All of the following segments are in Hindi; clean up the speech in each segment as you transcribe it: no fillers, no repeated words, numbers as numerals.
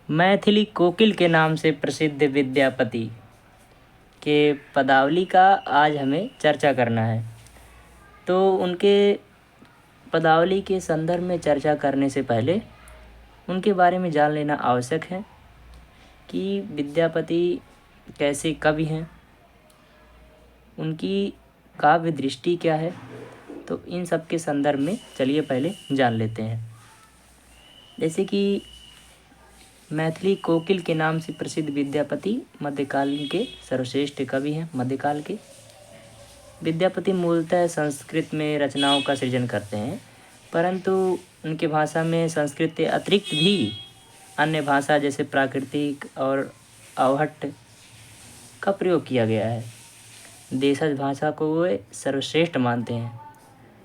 मैथिली कोकिल के नाम से प्रसिद्ध विद्यापति के पदावली का आज हमें चर्चा करना है। तो उनके पदावली के संदर्भ में चर्चा करने से पहले उनके बारे में जान लेना आवश्यक है कि विद्यापति कैसे कवि हैं, उनकी काव्य दृष्टि क्या है। तो इन सब के संदर्भ में चलिए पहले जान लेते हैं। जैसे कि मैथिली कोकिल के नाम से प्रसिद्ध विद्यापति मध्यकालीन के सर्वश्रेष्ठ कवि हैं। मध्यकाल के विद्यापति मूलतः संस्कृत में रचनाओं का सृजन करते हैं, परंतु उनके भाषा में संस्कृत के अतिरिक्त भी अन्य भाषा जैसे प्राकृतिक और अवहट्ट का प्रयोग किया गया है। देशज भाषा को वे सर्वश्रेष्ठ मानते हैं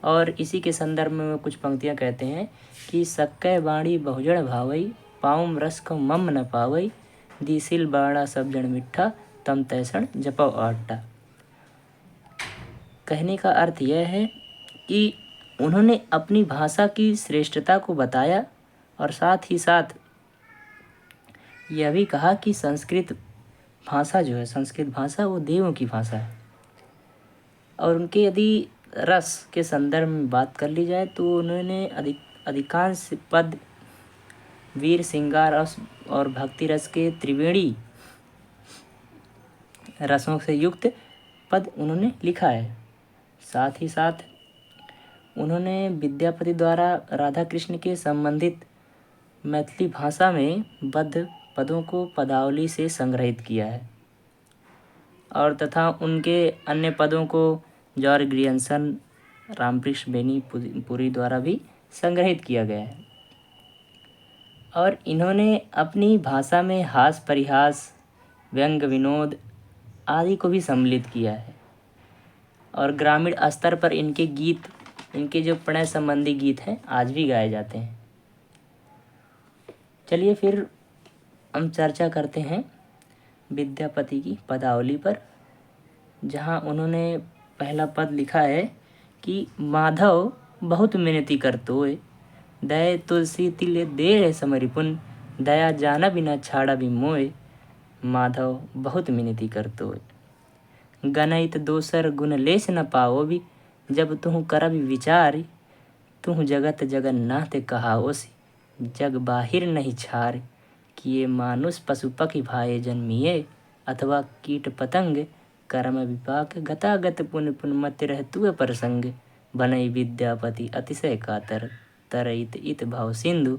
और इसी के संदर्भ में वे कुछ पंक्तियाँ कहते हैं कि सक्कै बाणी बहुजन भावई, पाउम रस को मम न पावई, दिसिल बाड़ा सब जन मिठा, तम तैसण जपव आट्टा। कहने का अर्थ यह है कि उन्होंने अपनी भाषा की श्रेष्ठता को बताया और साथ ही साथ यह भी कहा कि संस्कृत भाषा जो है, संस्कृत भाषा वो देवों की भाषा है। और उनके यदि रस के संदर्भ में बात कर ली जाए तो उन्होंने अधिकांश पद वीर श्रृंगार रस और भक्ति रस के त्रिवेणी रसों से युक्त पद उन्होंने लिखा है। साथ ही साथ उन्होंने विद्यापति द्वारा राधा कृष्ण के संबंधित मैथिली भाषा में बद्ध पदों को पदावली से संग्रहित किया है और तथा उनके अन्य पदों को जॉर्ज ग्रियर्सन, रामकृष्ण बेनीपुरी द्वारा भी संग्रहित किया गया है। और इन्होंने अपनी भाषा में हास परिहास, व्यंग विनोद आदि को भी सम्मिलित किया है और ग्रामीण स्तर पर इनके गीत, इनके जो प्रणय संबंधी गीत हैं आज भी गाए जाते हैं। चलिए फिर हम चर्चा करते हैं विद्यापति की पदावली पर, जहाँ उन्होंने पहला पद लिखा है कि माधव बहुत मिनती करतोय, दय तुलसी तिल दे समरिपुन, दया जाना बिना छाड़ा भी मोय, माधव बहुत मिनती करतोय। गणित दोसर गुण लेस न पाओ भी, जब तुह करब विचार, तुह जगत जगन्नाथ कहाओसी, जग बाहिर नहीं छार, किए मानुष पशु पक्षी भाए जन्मिए, अथवा कीट पतंग कर्म विपाक, गतागत पुन पुन मत रह तुए प्रसंग, बनई विद्यापति अतिशय कातर, तरईत इत भाव सिंधु,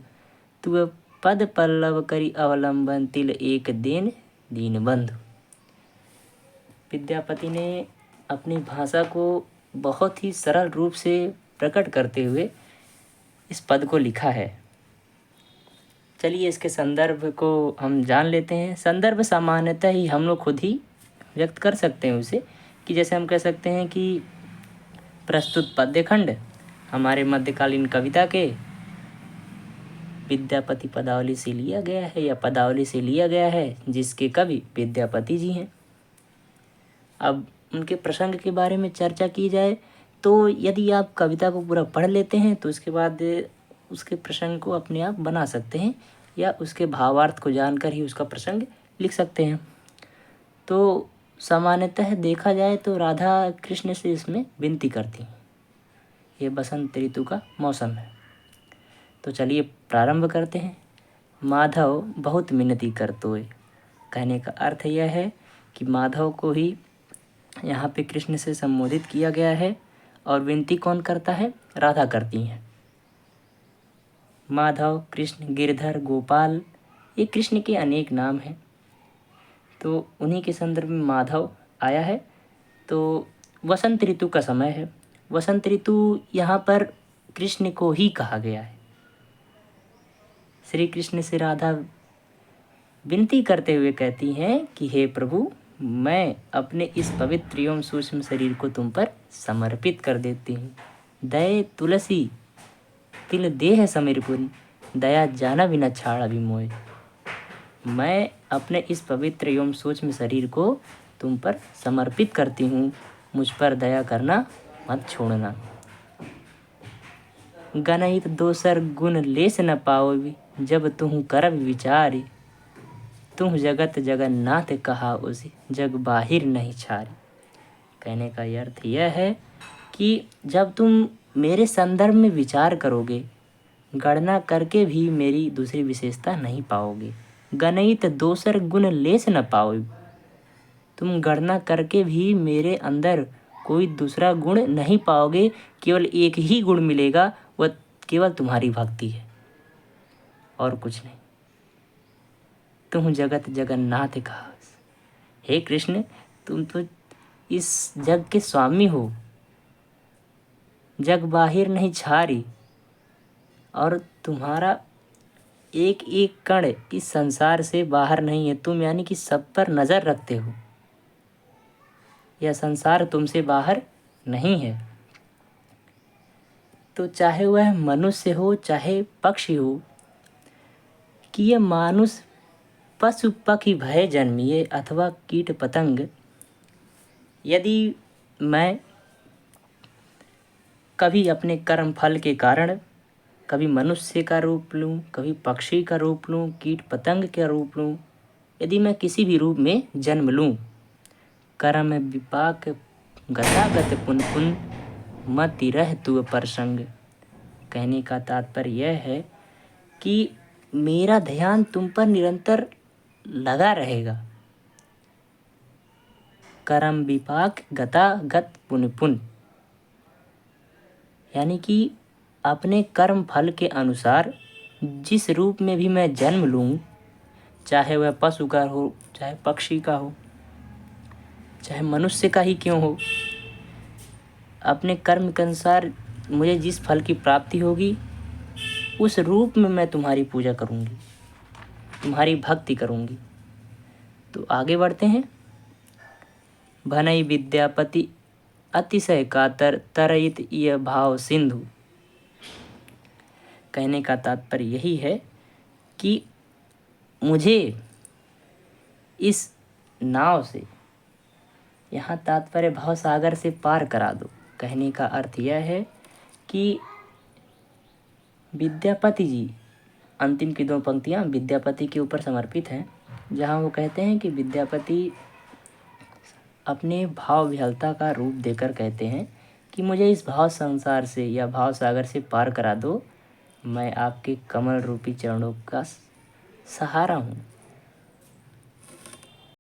तुए पद पल्लव करी अवलंबन, तिल एक देन दीन बंधु। विद्यापति ने अपनी भाषा को बहुत ही सरल रूप से प्रकट करते हुए इस पद को लिखा है। चलिए इसके संदर्भ को हम जान लेते हैं। संदर्भ सामान्यतः ही हम लोग खुद ही व्यक्त कर सकते हैं उसे, कि जैसे हम कह सकते हैं कि प्रस्तुत पद्यखंड हमारे मध्यकालीन कविता के विद्यापति पदावली से लिया गया है या पदावली से लिया गया है, जिसके कवि विद्यापति जी हैं। अब उनके प्रसंग के बारे में चर्चा की जाए तो यदि आप कविता को पूरा पढ़ लेते हैं तो उसके बाद उसके प्रसंग को अपने आप बना सकते हैं या उसके भावार्थ को जानकर ही उसका प्रसंग लिख सकते हैं। तो सामान्यतः देखा जाए तो राधा कृष्ण से इसमें विनती करती हैं। ये बसंत ऋतु का मौसम है। तो चलिए प्रारंभ करते हैं। माधव बहुत मिनती करतोय। कहने का अर्थ यह है कि माधव को ही यहाँ पे कृष्ण से संबोधित किया गया है और विनती कौन करता है? राधा करती हैं। माधव, कृष्ण, गिरधर, गोपाल, ये कृष्ण के अनेक नाम हैं। तो उन्हीं के संदर्भ में माधव आया है। तो वसंत ऋतु का समय है। वसंत ऋतु यहाँ पर कृष्ण को ही कहा गया है। श्री कृष्ण से राधा विनती करते हुए कहती हैं कि हे प्रभु, मैं अपने इस पवित्र एवं सूक्ष्म शरीर को तुम पर समर्पित कर देती हूँ। दया तुलसी तिल देह समीरपुन, दया जाना बिना छाड़ा भी मोय। मैं अपने इस पवित्र एवं सूक्ष्म शरीर को तुम पर समर्पित करती हूँ, मुझ पर दया करना मत छोड़ना। गणित दोसर गुण लेस न पाओ भी, जब तुम करब विचार, तुम जगत जगन्नाथ कहा उसे, जग बाहिर नहीं छारी। कहने का ये अर्थ यह है कि जब तुम मेरे संदर्भ में विचार करोगे, गणना करके भी मेरी दूसरी विशेषता नहीं पाओगे। गणित दोसर गुण लेस न पाओ। तुम गणना करके भी मेरे अंदर कोई दूसरा गुण नहीं पाओगे, केवल एक ही गुण मिलेगा, वह केवल तुम्हारी भक्ति है और कुछ नहीं। तुम जगत जगन्नाथ कहा। हे कृष्ण, तुम तो इस जग के स्वामी हो, जग बाहिर नहीं छारी, और तुम्हारा एक एक कण इस संसार से बाहर नहीं है। तुम यानी कि सब पर नज़र रखते हो, यह संसार तुमसे बाहर नहीं है। तो चाहे वह मनुष्य हो चाहे पक्षी हो, कि यह मानुष पशु पक्षी भय जन्मिए अथवा कीट पतंग, यदि मैं कभी अपने कर्म फल के कारण कभी मनुष्य का रूप लूँ, कभी पक्षी का रूप लूँ, कीट पतंग का रूप लूँ, यदि मैं किसी भी रूप में जन्म लूँ, कर्म विपाक गतागत पुन पुन मति रह तु प्रसंग। कहने का तात्पर्य यह है कि मेरा ध्यान तुम पर निरंतर लगा रहेगा। कर्म विपाक गतागत पुन पुन, यानी कि अपने कर्म फल के अनुसार जिस रूप में भी मैं जन्म लूँ, चाहे वह पशु का हो, चाहे पक्षी का हो, चाहे मनुष्य का ही क्यों हो, अपने कर्म के अनुसार मुझे जिस फल की प्राप्ति होगी, उस रूप में मैं तुम्हारी पूजा करूँगी, तुम्हारी भक्ति करूँगी। तो आगे बढ़ते हैं। भनई विद्यापति अतिशय कातर, तरयित यह भाव सिंधु। कहने का तात्पर्य यही है कि मुझे इस नाव से, यहाँ तात्पर्य भाव सागर से पार करा दो। कहने का अर्थ यह है कि विद्यापति जी, अंतिम की दो पंक्तियाँ विद्यापति के ऊपर समर्पित हैं, जहाँ वो कहते हैं कि विद्यापति अपने भाव विहलता का रूप देकर कहते हैं कि मुझे इस भाव संसार से या भाव सागर से पार करा दो, मैं आपके कमल रूपी चरणों का सहारा हूँ।